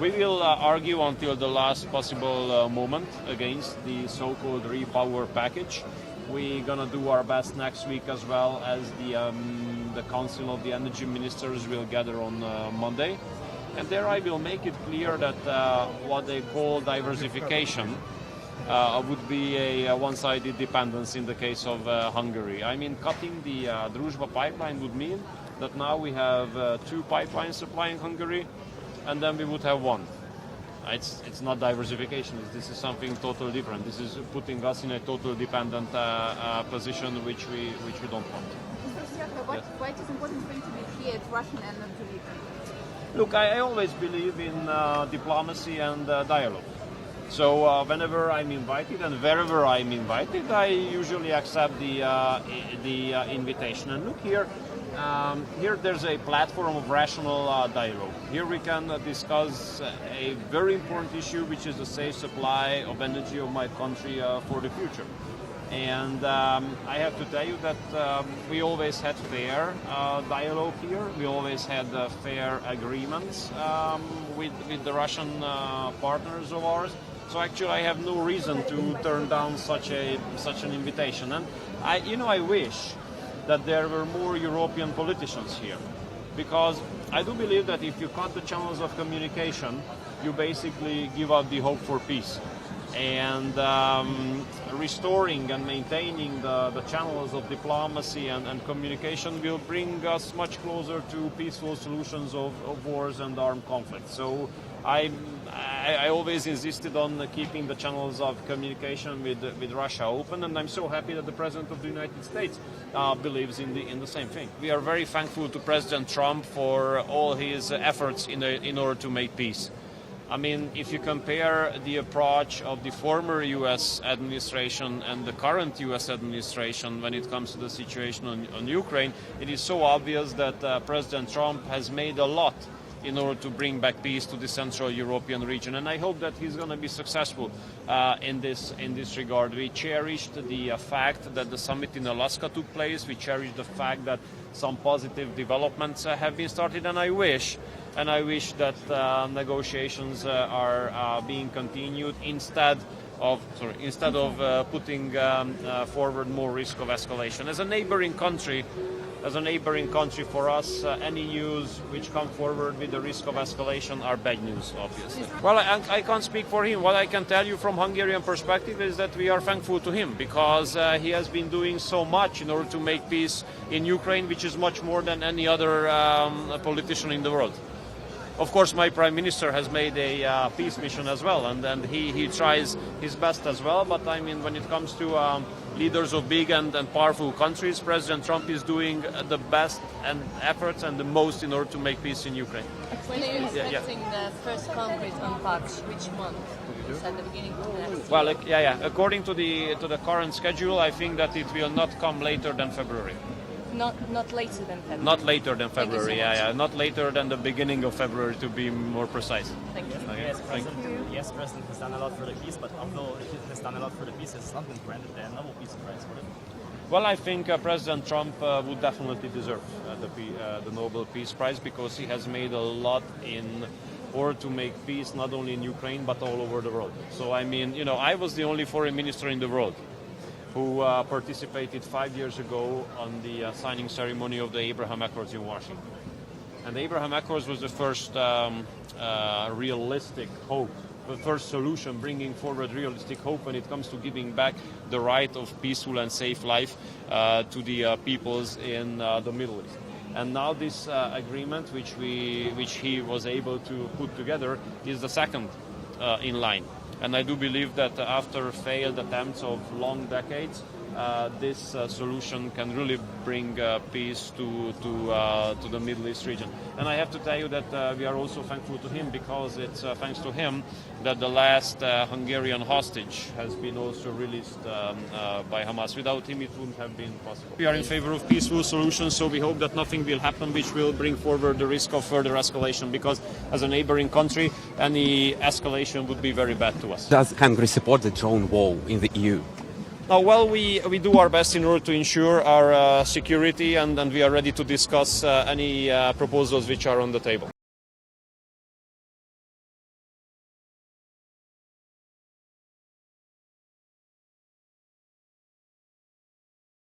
We will argue until the last possible moment against the so-called repower package. We're gonna do our best next week as well, as the Council of the Energy Ministers will gather on Monday. And there I will make it clear that what they call diversification would be a one-sided dependence in the case of Hungary. I mean, cutting the Druzhba pipeline would mean that now we have two pipelines supplying Hungary, and then we would have one. It's not diversification. This is something totally different. This is putting us in a totally dependent position, which we don't want. Mr. Szijjarto, why it is important for you to be here at Russian energy? Look, I always believe in diplomacy and dialogue. So whenever I'm invited and wherever I'm invited, I usually accept the invitation. And look here. Here there's a platform of rational dialogue. Here we can discuss a very important issue, which is the safe supply of energy of my country for the future. And I have to tell you that we always had fair dialogue here. We always had fair agreements with the Russian partners of ours. So actually I have no reason to turn down such an invitation. And I wish that there were more European politicians here, because I do believe that if you cut the channels of communication, you basically give up the hope for peace. And restoring and maintaining the channels of diplomacy and communication will bring us much closer to peaceful solutions of wars and armed conflicts. So I always insisted on keeping the channels of communication with Russia open, and I'm so happy that the President of the United States believes in the same thing. We are very thankful to President Trump for all his efforts in order to make peace. I mean, if you compare the approach of the former U.S. administration and the current U.S. administration when it comes to the situation on Ukraine, it is so obvious that President Trump has made a lot in order to bring back peace to the Central European region, and I hope that he's going to be successful in this regard. We cherished the fact that the summit in Alaska took place. We cherished the fact that some positive developments have been started, and I wish that negotiations are being continued instead of putting forward more risk of escalation. As a neighboring country for us, any news which come forward with the risk of escalation are bad news, obviously. Well, I can't speak for him. What I can tell you from Hungarian perspective is that we are thankful to him, because he has been doing so much in order to make peace in Ukraine, which is much more than any other politician in the world. Of course, my Prime Minister has made a peace mission as well, and he tries his best as well. But I mean, when it comes to leaders of big and powerful countries, President Trump is doing the best and efforts and the most in order to make peace in Ukraine. When are you expecting the first concrete on patch? Which month? Is at the beginning of next Well, according to the current schedule, I think that it will not come later than February. Not later than February. Not later than February. So not later than the beginning of February, to be more precise. Thank you. Okay. Yes, President has done a lot for the peace, but although he has done a lot for the peace, it has not been granted the Nobel Peace Prize for it. Well, I think President Trump would definitely deserve the Nobel Peace Prize, because he has made a lot in order to make peace not only in Ukraine but all over the world. So I mean, I was the only foreign minister in the world who participated 5 years ago on the signing ceremony of the Abraham Accords in Washington. And the Abraham Accords was the first realistic hope, the first solution bringing forward realistic hope when it comes to giving back the right of peaceful and safe life to the peoples in the Middle East. And now this agreement, which he was able to put together, is the second in line. And I do believe that after failed attempts of long decades, this solution can really bring peace to the Middle East region. And I have to tell you that we are also thankful to him, because it's thanks to him that the last Hungarian hostage has been also released by Hamas. Without him, it wouldn't have been possible. We are in favor of peaceful solutions, so we hope that nothing will happen which will bring forward the risk of further escalation, because as a neighboring country, any escalation would be very bad to us. Does Hungary support the drone war in the EU? Well, we do our best in order to ensure our security, and we are ready to discuss any proposals which are on the table.